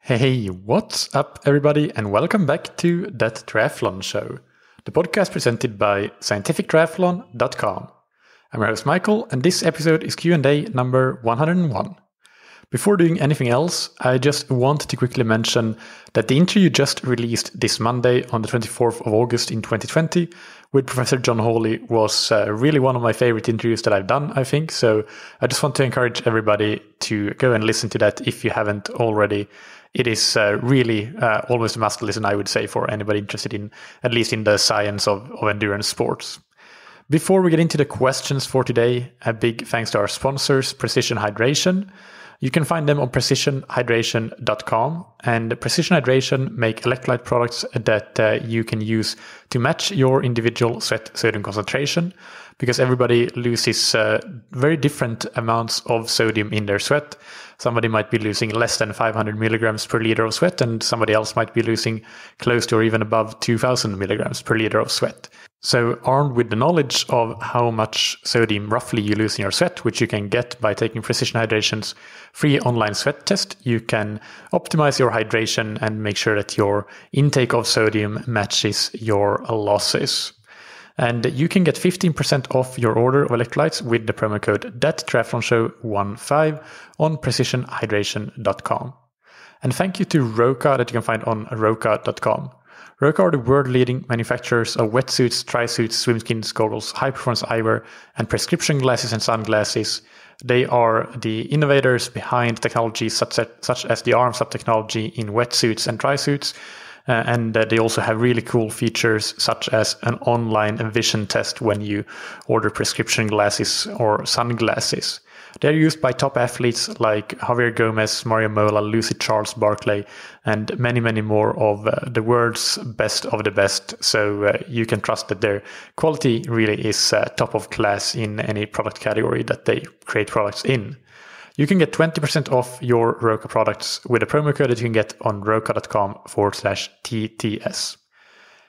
Hey, what's up, everybody, and welcome back to That Triathlon Show, the podcast presented by scientifictriathlon.com. I'm your host, Michael, and this episode is Q&A number 101. Before doing anything else, I just want to quickly mention that the interview just released this Monday on the 24th of August in 2020 with Professor John Hawley was really one of my favorite interviews that I've done, I think. So I just want to encourage everybody to go and listen to that if you haven't already. It is really almost a must listen, I would say, for anybody interested in, at least in the science of endurance sports. Before we get into the questions for today, a big thanks to our sponsors, Precision Hydration. You can find them on precisionhydration.com, and Precision Hydration make electrolyte products that you can use to match your individual sweat sodium concentration, because everybody loses very different amounts of sodium in their sweat. Somebody might be losing less than 500 milligrams per liter of sweat, and somebody else might be losing close to or even above 2000 milligrams per liter of sweat. So armed with the knowledge of how much sodium roughly you lose in your sweat, which you can get by taking Precision Hydration's free online sweat test, you can optimize your hydration and make sure that your intake of sodium matches your losses. And you can get 15% off your order of electrolytes with the promo code ThatTriathlonShow15 on precisionhydration.com. And thank you to Roka that you can find on roka.com. Roka are the world-leading manufacturers of wetsuits, tri-suits, swimskins, goggles, high-performance eyewear, and prescription glasses and sunglasses. They are the innovators behind technologies such as the arm-sub technology in wetsuits and tri-suits. And they also have really cool features such as an online vision test when you order prescription glasses or sunglasses. They're used by top athletes like Javier Gomez, Mario Mola, Lucy Charles Barclay, and many, many more of the world's best of the best. So you can trust that their quality really is top of class in any product category that they create products in. You can get 20% off your Roka products with a promo code that you can get on roka.com/TTS.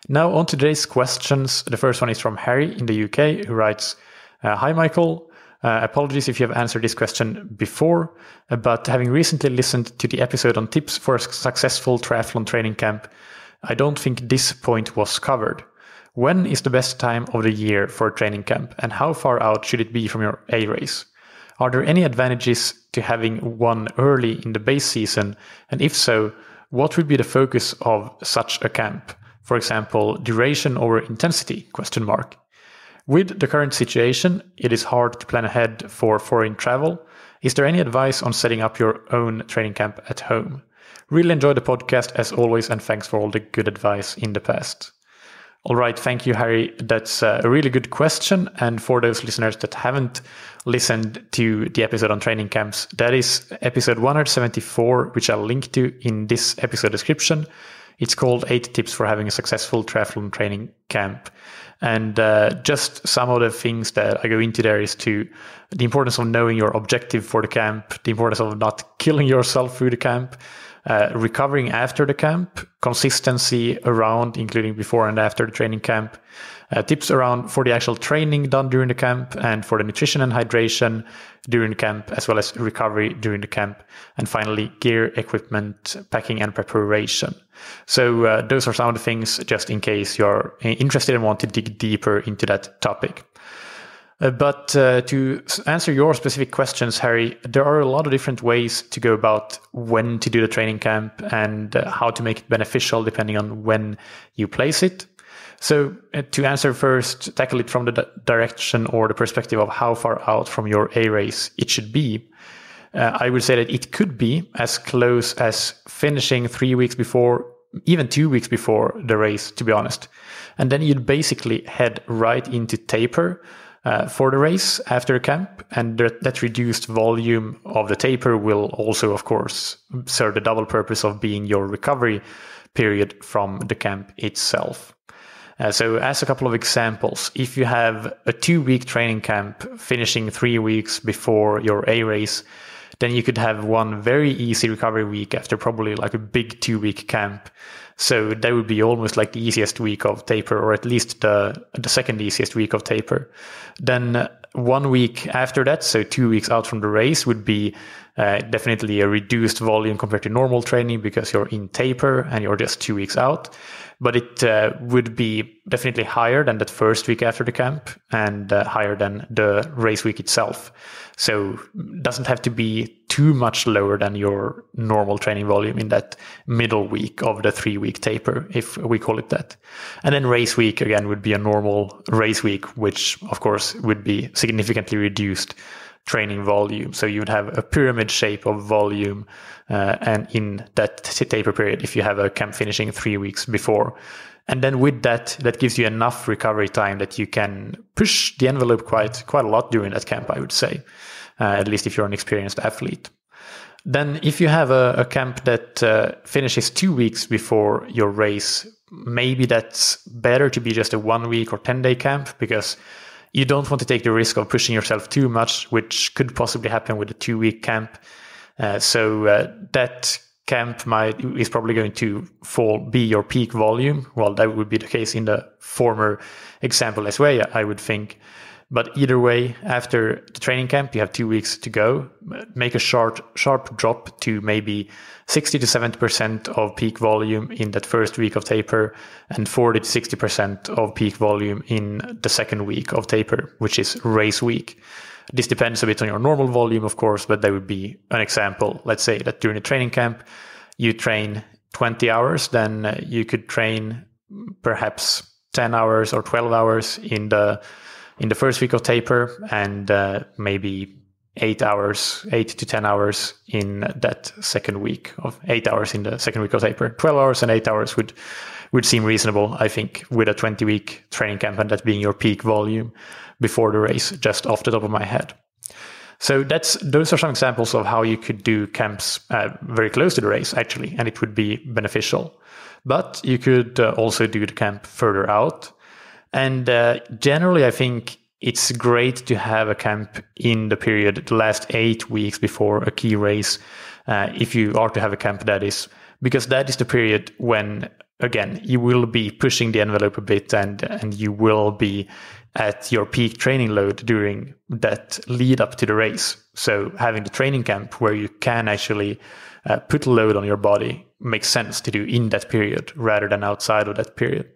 Now on to today's questions. The first one is from Harry in the UK, who writes, Hi Michael, apologies if you have answered this question before, but having recently listened to the episode on tips for a successful triathlon training camp, I don't think this point was covered. When is the best time of the year for a training camp, and how far out should it be from your A race? Are there any advantages to having one early in the base season? And if so, what would be the focus of such a camp? For example, duration over intensity? With the current situation, it is hard to plan ahead for foreign travel. Is there any advice on setting up your own training camp at home? Really enjoy the podcast as always, and thanks for all the good advice in the past. All right, thank you, Harry. That's a really good question. And for those listeners that haven't listened to the episode on training camps, that is episode 174, which I'll link to in this episode description. It's called 8 Tips for Having a Successful Triathlon Training Camp. And just some of the things that I go into there is to the importance of knowing your objective for the camp, the importance of not killing yourself through the camp, recovering after the camp, consistency around, including before and after the training camp, tips around for the actual training done during the camp and for the nutrition and hydration during the camp, as well as recovery during the camp, and finally gear, equipment, packing and preparation. So those are some of the things just in case you're interested and want to dig deeper into that topic. But to answer your specific questions, Harry, there are a lot of different ways to go about when to do the training camp and how to make it beneficial depending on when you place it. So to answer first, tackle it from the direction or the perspective of how far out from your A race it should be. I would say that it could be as close as finishing 3 weeks before, even 2 weeks before the race, to be honest. And then you'd basically head right into taper for the race after the camp, and that reduced volume of the taper will also, of course, serve the double purpose of being your recovery period from the camp itself. So as a couple of examples, if you have a 2-week training camp finishing 3 weeks before your A race, then you could have one very easy recovery week after probably like a big 2-week camp. So that would be almost like the easiest week of taper, or at least the second easiest week of taper. Then 1 week after that, so 2 weeks out from the race, would be definitely a reduced volume compared to normal training because you're in taper and you're just 2 weeks out. But it would be definitely higher than that first week after the camp and higher than the race week itself. So it doesn't have to be too much lower than your normal training volume in that middle week of the 3-week taper, if we call it that. And then race week, again, would be a normal race week, which, of course, would be significantly reduced training volume. So you would have a pyramid shape of volume and in that taper period if you have a camp finishing 3 weeks before. And then with that gives you enough recovery time that you can push the envelope quite a lot during that camp, I would say, at least if you're an experienced athlete. Then if you have a camp that finishes 2 weeks before your race, maybe that's better to be just a 1 week or 10-day camp, because you don't want to take the risk of pushing yourself too much, which could possibly happen with a 2-week camp. So that camp is probably going to be your peak volume. Well, that would be the case in the former example as well, I would think. But either way, after the training camp, you have 2 weeks to go. Make a sharp drop to maybe 60 to 70% of peak volume in that first week of taper and 40 to 60% of peak volume in the second week of taper, which is race week. This depends a bit on your normal volume, of course, but that would be an example. Let's say that during the training camp, you train 20 hours, then you could train perhaps 10 hours or 12 hours in the first week of taper, and maybe 8 to 10 hours in that second week of 8 hours in the second week of taper. 12 hours and 8 hours would seem reasonable, I think, with a 20-week training camp and that being your peak volume before the race, just off the top of my head. So those are some examples of how you could do camps very close to the race, actually, and it would be beneficial. But you could also do the camp further out. And generally, I think it's great to have a camp in the period, the last 8 weeks before a key race, if you are to have a camp, that is, because that is the period when, again, you will be pushing the envelope a bit and you will be at your peak training load during that lead up to the race. So having the training camp where you can actually put a load on your body makes sense to do in that period rather than outside of that period.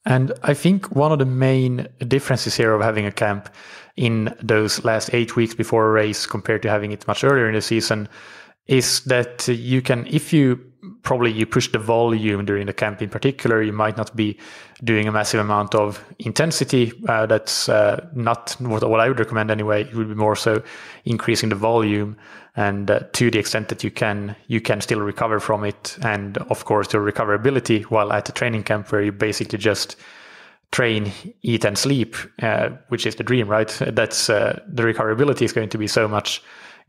And I think one of the main differences here of having a camp in those last 8 weeks before a race compared to having it much earlier in the season is that you can, if you push the volume during the camp in particular, you might not be doing a massive amount of intensity. That's not what I would recommend anyway. It would be more so increasing the volume, and to the extent that you can still recover from it. And of course, the recoverability while at the training camp, where you basically just train, eat and sleep, which is the dream, right? That's the recoverability is going to be so much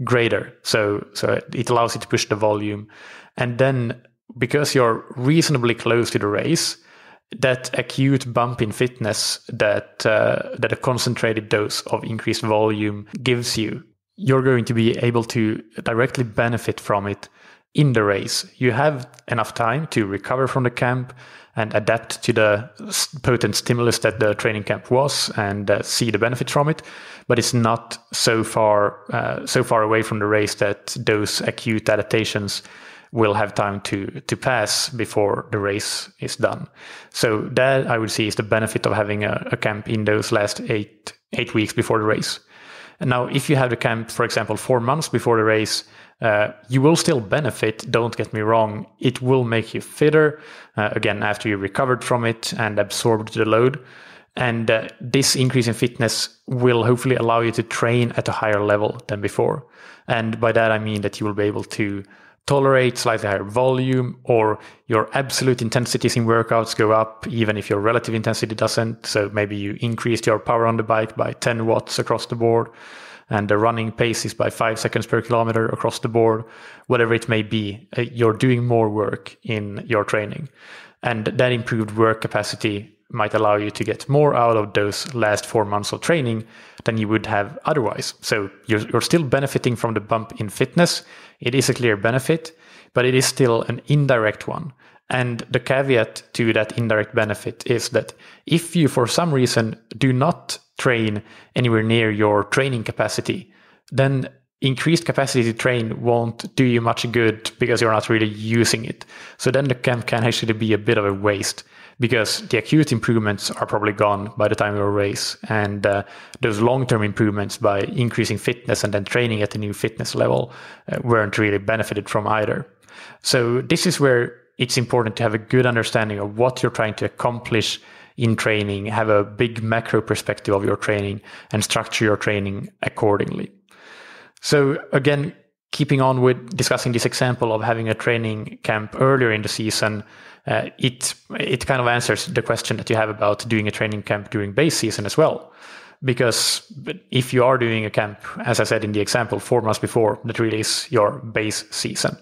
greater. So it allows you to push the volume. And then because you're reasonably close to the race, that acute bump in fitness that a concentrated dose of increased volume gives you, you're going to be able to directly benefit from it in the race. You have enough time to recover from the camp and adapt to the potent stimulus that the training camp was and see the benefit from it. But it's not so far away from the race that those acute adaptations will have time to pass before the race is done. So that I would see is the benefit of having a camp in those last eight weeks before the race. And now, if you have the camp, for example, 4 months before the race, you will still benefit. Don't get me wrong. It will make you fitter, again, after you recovered from it and absorbed the load. And this increase in fitness will hopefully allow you to train at a higher level than before. And by that, I mean that you will be able to tolerate slightly higher volume, or your absolute intensities in workouts go up, even if your relative intensity doesn't. So maybe you increased your power on the bike by 10 watts across the board, and the running pace is by 5 seconds per kilometer across the board, whatever it may be. You're doing more work in your training. And that improved work capacity might allow you to get more out of those last 4 months of training than you would have otherwise. So you're still benefiting from the bump in fitness. It is a clear benefit, but it is still an indirect one. And the caveat to that indirect benefit is that if you, for some reason, do not train anywhere near your training capacity, then increased capacity to train won't do you much good because you're not really using it. So then the camp can actually be a bit of a waste, because the acute improvements are probably gone by the time of your race. And those long-term improvements by increasing fitness and then training at a new fitness level weren't really benefited from either. So this is where it's important to have a good understanding of what you're trying to accomplish in training, have a big macro perspective of your training, and structure your training accordingly. So again, keeping on with discussing this example of having a training camp earlier in the season, it kind of answers the question that you have about doing a training camp during base season as well. Because if you are doing a camp, as I said in the example, 4 months before, that really is your base season.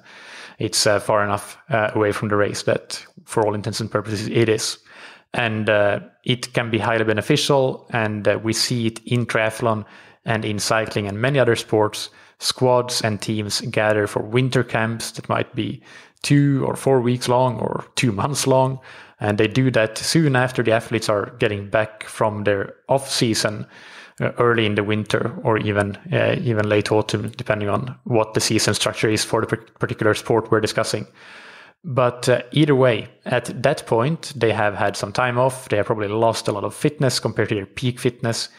It's far enough away from the race that for all intents and purposes it is. And it can be highly beneficial, and we see it in triathlon and in cycling and many other sports. Squads and teams gather for winter camps that might be 2 or 4 weeks long or 2 months long. And they do that soon after the athletes are getting back from their off season, early in the winter, or even late autumn, depending on what the season structure is for the particular sport we're discussing. But either way, at that point, they have had some time off. They have probably lost a lot of fitness compared to their peak fitness.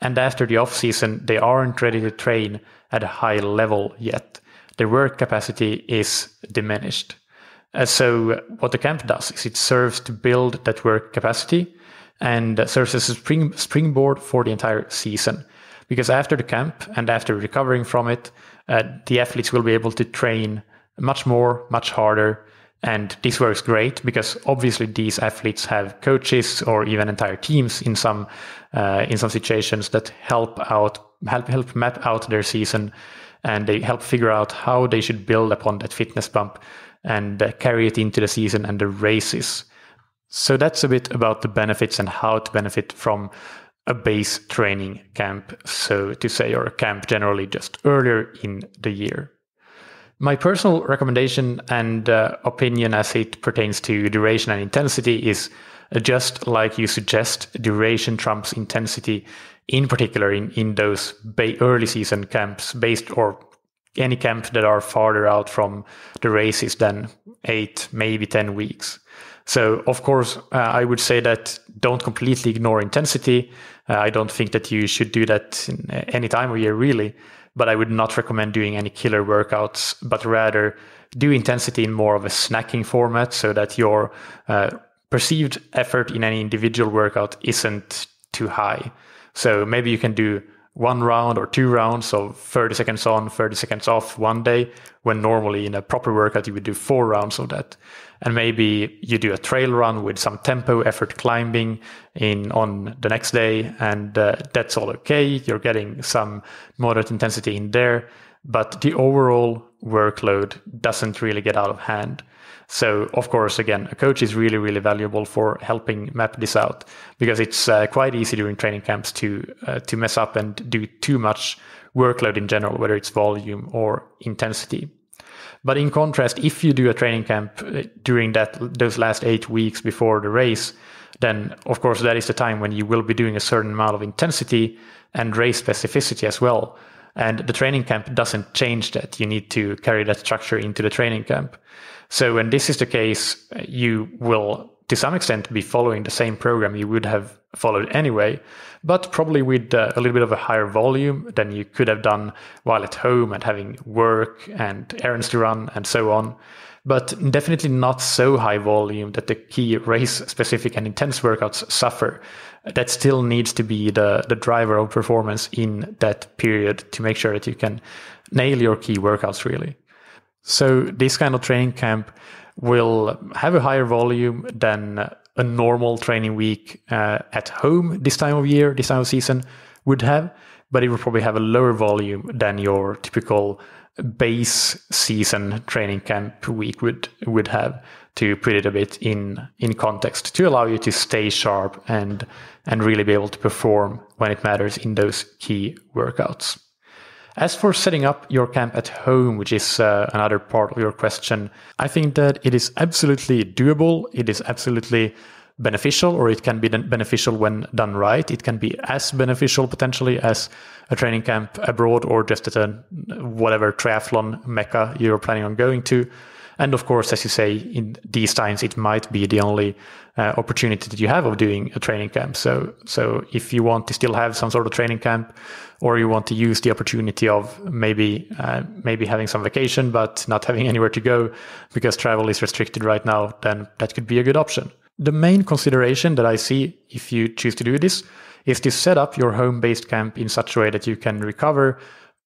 And after the off season, they aren't ready to train at a high level yet. Their work capacity is diminished. So what the camp does is it serves to build that work capacity and serves as a springboard for the entire season. Because after the camp and after recovering from it, the athletes will be able to train much more, much harder. And this works great because obviously these athletes have coaches or even entire teams in some situations that help map out their season, and they help figure out how they should build upon that fitness bump and carry it into the season and the races. So that's a bit about the benefits and how to benefit from a base training camp, so to say, or a camp generally just earlier in the year. My personal recommendation and opinion as it pertains to duration and intensity is just like you suggest, duration trumps intensity, in particular in those early season camps, based or any camp that are farther out from the races than 8, maybe 10 weeks. So, of course, I would say that don't completely ignore intensity. I don't think that you should do that in any time of year, really. But I would not recommend doing any killer workouts, but rather do intensity in more of a snacking format so that your perceived effort in any individual workout isn't too high. So maybe you can do 1 round or 2 rounds of 30 seconds on, 30 seconds off one day, when normally in a proper workout you would do 4 rounds of that. And maybe you do a trail run with some tempo effort climbing on the next day, and that's all okay. You're getting some moderate intensity in there, but the overall workload doesn't really get out of hand. So, of course, again, a coach is really, really valuable for helping map this out, because it's quite easy during training camps to mess up and do too much workload in general, whether it's volume or intensity. But in contrast, if you do a training camp during those last 8 weeks before the race, then of course that is the time when you will be doing a certain amount of intensity and race specificity as well. And the training camp doesn't change that. You need to carry that structure into the training camp. So when this is the case, you will to some extent be following the same program you would have followed anyway, but probably with a little bit of a higher volume than you could have done while at home and having work and errands to run and so on. But definitely not so high volume that the key race-specific and intense workouts suffer. That still needs to be the driver of performance in that period to make sure that you can nail your key workouts, really. So this kind of training camp will have a higher volume than a normal training week at home this time of year, this time of season would have, but it will probably have a lower volume than your typical base season training camp week would have, to put it a bit in context, to allow you to stay sharp and really be able to perform when it matters in those key workouts. As for setting up your camp at home, which is another part of your question, I think that it is absolutely doable. It is absolutely beneficial, or it can be beneficial when done right. It can be as beneficial potentially as a training camp abroad or just at a whatever triathlon mecca you're planning on going to. And of course, as you say, in these times, it might be the only opportunity that you have of doing a training camp. So if you want to still have some sort of training camp, or you want to use the opportunity of maybe having some vacation, but not having anywhere to go because travel is restricted right now, then that could be a good option. The main consideration that I see if you choose to do this is to set up your home-based camp in such a way that you can recover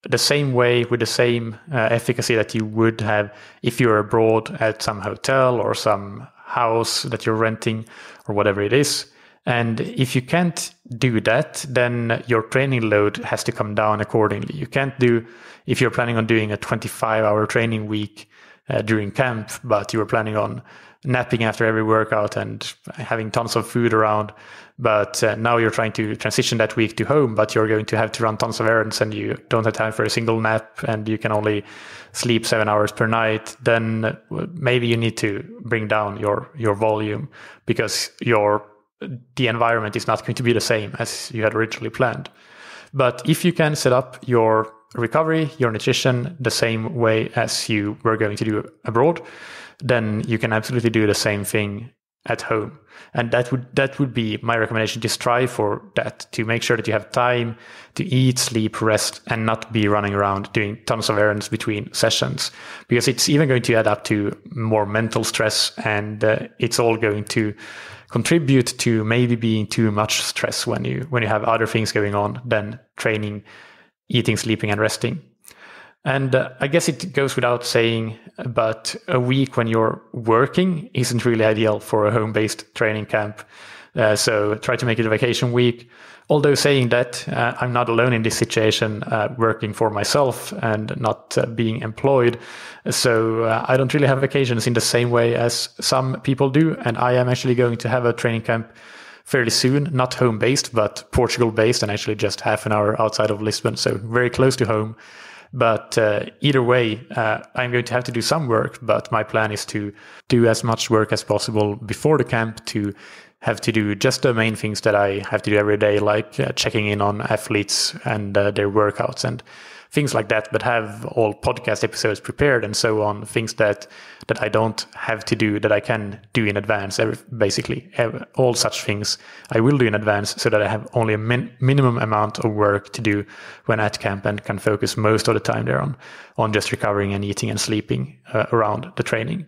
the same way with the same efficacy that you would have if you're abroad at some hotel or some house that you're renting or whatever it is. And if you can't do that, then your training load has to come down accordingly. You can't do, if you're planning on doing a 25-hour training week during camp, but you were planning on napping after every workout and having tons of food around, but now you're trying to transition that week to home, but you're going to have to run tons of errands and you don't have time for a single nap and you can only sleep 7 hours per night, then maybe you need to bring down your volume because the environment is not going to be the same as you had originally planned. But if you can set up your recovery, your nutrition the same way as you were going to do abroad, then you can absolutely do the same thing at home. And that would be my recommendation. Just strive for that, to make sure that you have time to eat, sleep, rest, and not be running around doing tons of errands between sessions, because it's even going to add up to more mental stress, and it's all going to contribute to maybe being too much stress when you have other things going on than training, eating, sleeping, and resting. And I guess it goes without saying, but a week when you're working isn't really ideal for a home-based training camp. So try to make it a vacation week. Although saying that, I'm not alone in this situation, working for myself and not being employed. So I don't really have vacations in the same way as some people do. And I am actually going to have a training camp fairly soon, not home-based, but Portugal-based, and actually just half an hour outside of Lisbon, so very close to home. But either way, I'm going to have to do some work, but my plan is to do as much work as possible before the camp, to have to do just the main things that I have to do every day, like checking in on athletes and their workouts and things like that, but have all podcast episodes prepared and so on, things that I don't have to do, that I can do in advance. Basically, all such things I will do in advance so that I have only a minimum amount of work to do when at camp and can focus most of the time there on just recovering and eating and sleeping around the training.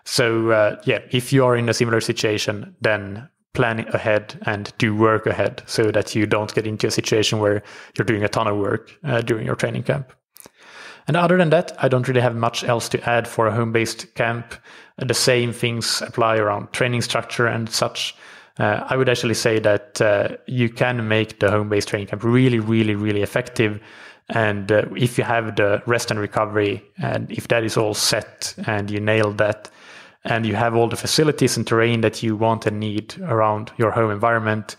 So if you are in a similar situation, then plan ahead and do work ahead so that you don't get into a situation where you're doing a ton of work during your training camp. And other than that, I don't really have much else to add for a home-based camp. The same things apply around training structure and such. I would actually say that you can make the home-based training camp really, really, really effective. And if you have the rest and recovery, and if that is all set and you nail that, and you have all the facilities and terrain that you want and need around your home environment,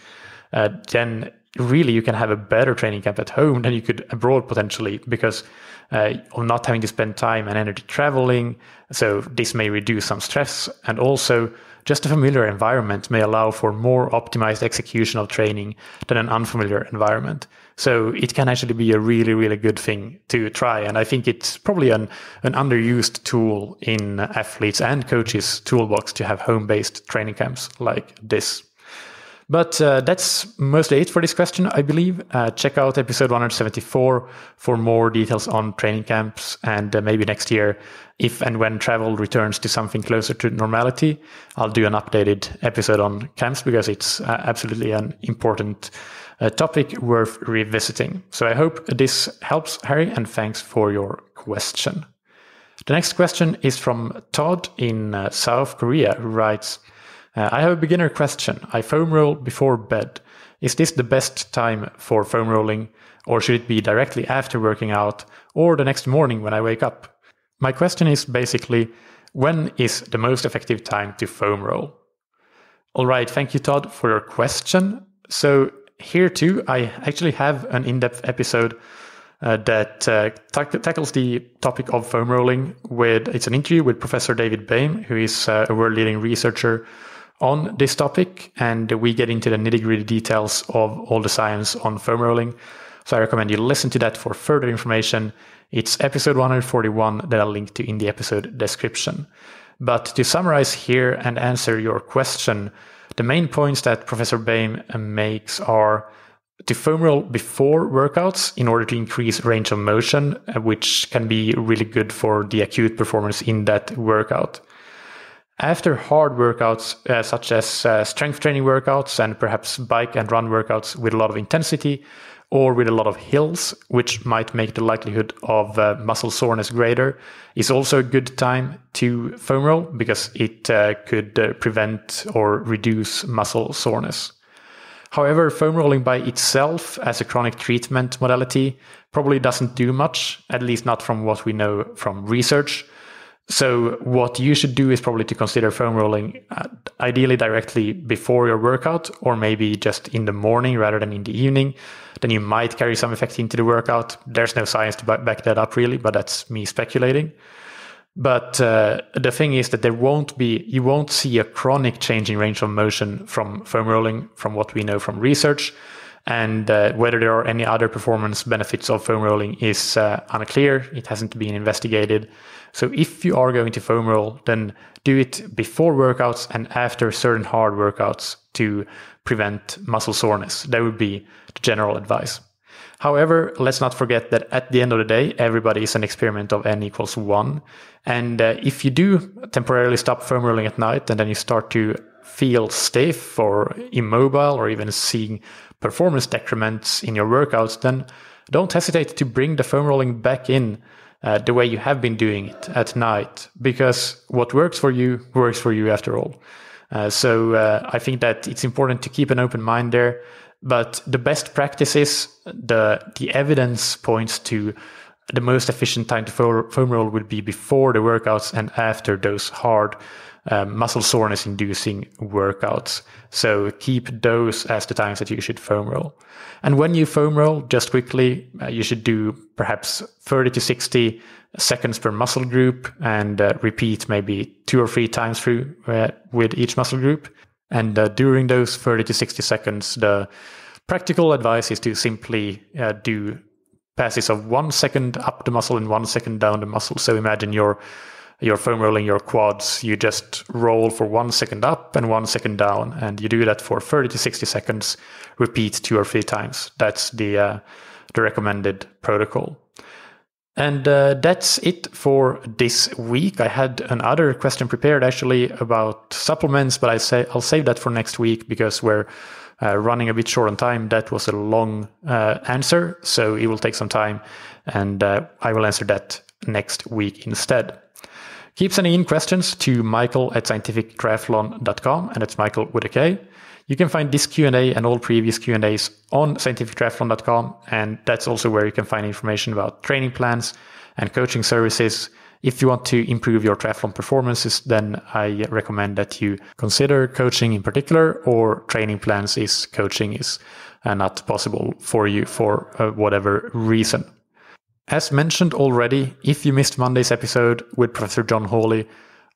then really you can have a better training camp at home than you could abroad potentially, because of not having to spend time and energy traveling. So this may reduce some stress, and also just a familiar environment may allow for more optimized execution of training than an unfamiliar environment. So it can actually be a really, really good thing to try. And I think it's probably an underused tool in athletes and coaches' toolbox to have home-based training camps like this. But that's mostly it for this question, I believe. Check out episode 174 for more details on training camps, and maybe next year, if and when travel returns to something closer to normality, I'll do an updated episode on camps, because it's absolutely an important topic worth revisiting. So I hope this helps, Harry, and thanks for your question. The next question is from Todd in South Korea, who writes, I have a beginner question. I foam roll before bed. Is this the best time for foam rolling, or should it be directly after working out or the next morning when I wake up? My question is basically, when is the most effective time to foam roll? All right, thank you, Todd, for your question. So here too, I actually have an in-depth episode that tackles the topic of foam rolling. It's an interview with Professor David Bain, who is a world-leading researcher on this topic, and we get into the nitty-gritty details of all the science on foam rolling. So I recommend you listen to that for further information. It's episode 141 that I'll link to in the episode description. But to summarize here and answer your question, the main points that Professor Baim makes are to foam roll before workouts in order to increase range of motion, which can be really good for the acute performance in that workout. After hard workouts, such as strength training workouts and perhaps bike and run workouts with a lot of intensity or with a lot of hills, which might make the likelihood of muscle soreness greater, is also a good time to foam roll because it could prevent or reduce muscle soreness. However, foam rolling by itself as a chronic treatment modality probably doesn't do much, at least not from what we know from research. So what you should do is probably to consider foam rolling ideally directly before your workout, or maybe just in the morning rather than in the evening. Then you might carry some effect into the workout. There's no science to back that up really, but that's me speculating. But the thing is that you won't see a chronic change in range of motion from foam rolling from what we know from research. And whether there are any other performance benefits of foam rolling is unclear. It hasn't been investigated. So if you are going to foam roll, then do it before workouts and after certain hard workouts to prevent muscle soreness. That would be the general advice. However, let's not forget that at the end of the day, everybody is an experiment of n equals 1. And if you do temporarily stop foam rolling at night and then you start to feel stiff or immobile or even seeing performance decrements in your workouts, then don't hesitate to bring the foam rolling back in the way you have been doing it at night, because what works for you after all. So I think that it's important to keep an open mind there. But the best practices, the evidence points to the most efficient time to foam roll would be before the workouts and after those hard muscle soreness inducing workouts. So keep those as the times that you should foam roll. And when you foam roll, just quickly, you should do perhaps 30 to 60 seconds per muscle group and repeat maybe 2 or 3 times through with each muscle group. And during those 30 to 60 seconds, the practical advice is to simply do passes of 1 second up the muscle and 1 second down the muscle. So imagine you're foam rolling your quads. You just roll for 1 second up and 1 second down, and you do that for 30 to 60 seconds. Repeat 2 or 3 times. That's the recommended protocol. And that's it for this week. I had another question prepared actually about supplements, but I'll save that for next week because we're running a bit short on time. That was a long answer, so it will take some time, and I will answer that next week instead. Keep sending in questions to michael@scientifictriathlon.com, and it's Michael with a K. You can find this Q&A and all previous Q&As on scientifictriathlon.com, and that's also where you can find information about training plans and coaching services. If you want to improve your triathlon performances, then I recommend that you consider coaching in particular, or training plans if coaching is not possible for you for whatever reason. As mentioned already, if you missed Monday's episode with Professor John Hawley,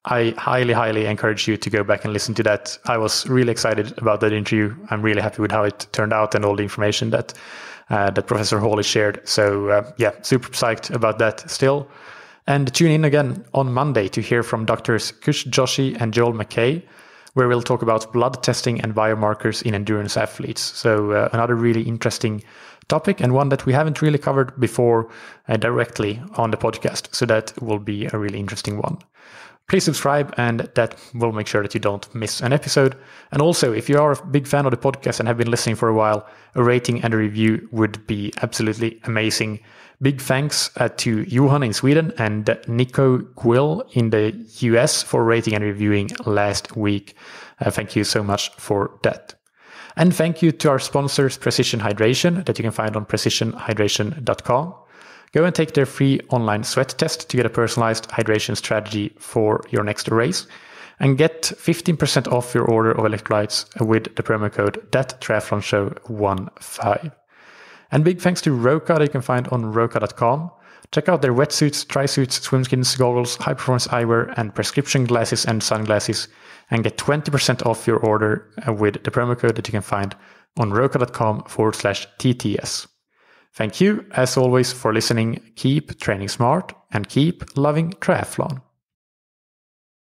I highly encourage you to go back and listen to that. I was really excited about that interview. I'm really happy with how it turned out and all the information that Professor Hawley shared. So super psyched about that still. And tune in again on Monday to hear from Drs. Kush Joshi and Joel McKay, where we'll talk about blood testing and biomarkers in endurance athletes. So another really interesting topic, and one that we haven't really covered before directly on the podcast. So that will be a really interesting one. Please subscribe, and that will make sure that you don't miss an episode. And also, if you are a big fan of the podcast and have been listening for a while, a rating and a review would be absolutely amazing. Big thanks to Johan in Sweden and Nico Quill in the US for rating and reviewing last week. Thank you so much for that. And thank you to our sponsors, Precision Hydration, that you can find on precisionhydration.com. Go and take their free online sweat test to get a personalized hydration strategy for your next race. And get 15% off your order of electrolytes with the promo code ThatTriathlonShow15. And big thanks to Roka that you can find on Roka.com. Check out their wetsuits, tri-suits, swimskins, goggles, high-performance eyewear, and prescription glasses and sunglasses, and get 20% off your order with the promo code that you can find on roka.com/TTS. Thank you, as always, for listening. Keep training smart and keep loving triathlon.